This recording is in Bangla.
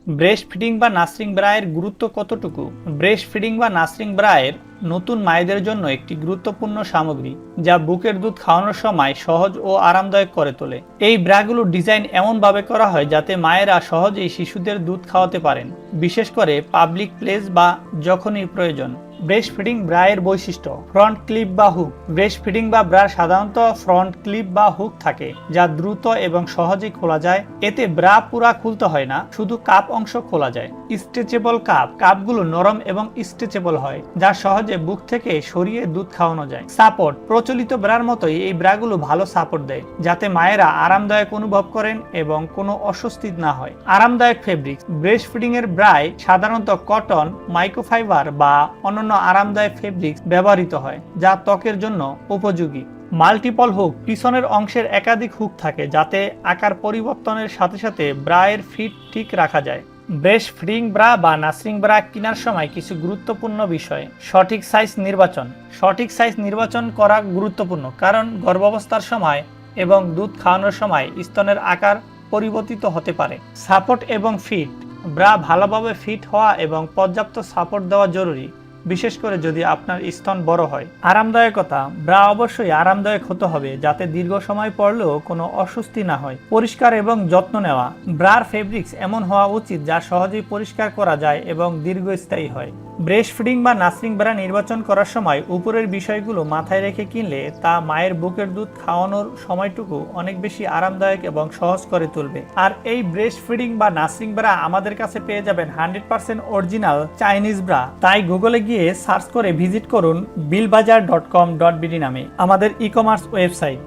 ব্রেস্ট ফিডিং বা নার্সিং ব্রায়ের গুরুত্ব কতটুকু? ব্রেস্ট ফিডিং বা নার্সিং ব্রায়ের নতুন মায়েদের জন্য একটি গুরুত্বপূর্ণ সামগ্রী যা বুকের দুধ খাওয়ানোর সময় সহজ ও আরামদায়ক করে তোলে। এই ব্রাগুলোর ডিজাইন এমনভাবে করা হয় যাতে মায়েরা সহজেই শিশুদের দুধ খাওয়াতে পারেন, বিশেষ করে পাবলিক প্লেস বা যখনই প্রয়োজন। ব্রেস্ট ফিডিং ব্রায়ের বৈশিষ্ট্য: ফ্রন্ট ক্লিপ বা হুক। ব্রেস্ট ফিডিং বা ব্রার সাধারণত ফ্রন্ট ক্লিপ বা হুক থাকে যা দ্রুত এবং সহজেই খোলা যায়। এতে ব্রা পুরা খুলতে হয় না, শুধু কাপ অংশ খোলা যায়। Stretchable cup. কাপগুলো নরম এবং স্ট্রেচেবল হয় যা সহজে বুক থেকে সরিয়ে দুধ খাওয়ানো যায়। সাপোর্ট। প্রচলিত ব্রার মতোই এই ব্রাগুলো ভালো সাপোর্ট দেয় যাতে মায়েরা আরামদায়ক অনুভব করেন এবং কোনো অস্বস্তি না হয়। আরামদায়ক ফেব্রিক। ব্রেস্ট ফিডিং এর ব্রায় সাধারণত কটন, মাইক্রোফাইবার বা অন্যান্য আরামদায়ক ফেব্রিক্স ব্যবহৃত হয় যা ত্বকের জন্য উপযোগী। Multiple hook. পিছনের অংশের একাধিক হুক থাকে যাতে আকার পরিবর্তনের সাথে সাথে ব্রায়ের ফিট ঠিক রাখা যায়। ব্রেস্ট ফিডিং ব্রা বা নার্সিং ব্রা কেনার সময় কিছু গুরুত্বপূর্ণ বিষয়: সঠিক সাইজ নির্বাচন। সঠিক সাইজ নির্বাচন করা গুরুত্বপূর্ণ কারণ গর্ভাবস্থার সময় এবং দুধ খাওয়ানোর সময় স্তনের আকার পরিবর্তিত হতে পারে। সাপোর্ট এবং ফিট। ব্রা ভালোভাবে ফিট হওয়া এবং পর্যাপ্ত সাপোর্ট দেওয়া জরুরি, বিশেষ করে যদি আপনার স্তন বড় হয়। আরামদায়কতা। ব্রা অবশ্যই আরামদায়ক হতে হবে যাতে দীর্ঘ সময় পরলেও কোনো অস্বস্তি না হয়। পরিষ্কার এবং যত্ন নেওয়া। ব্রার ফেব্রিক্স এমন হওয়া উচিত যা সহজেই পরিষ্কার করা যায় এবং দীর্ঘস্থায়ী হয়। ব্রেস্ট ফিডিং বা নার্সিং ব্রা নির্বাচন করার সময় উপরের বিষয়গুলো মাথায় রেখে কিনলে তা মায়ের বুকের দুধ খাওয়ানোর সময়টুকু অনেক বেশি আরামদায়ক এবং সহজ করে তুলবে। আর এই ব্রেস্ট ফিডিং বা নার্সিং ব্রা আমাদের কাছে পেয়ে যাবেন 100% অরিজিনাল চাইনিজ ব্রা। তাই গুগলে গিয়ে সার্চ করে ভিজিট করুন billbazaar.com.bd নামে আমাদের ই-কমার্স ওয়েবসাইট।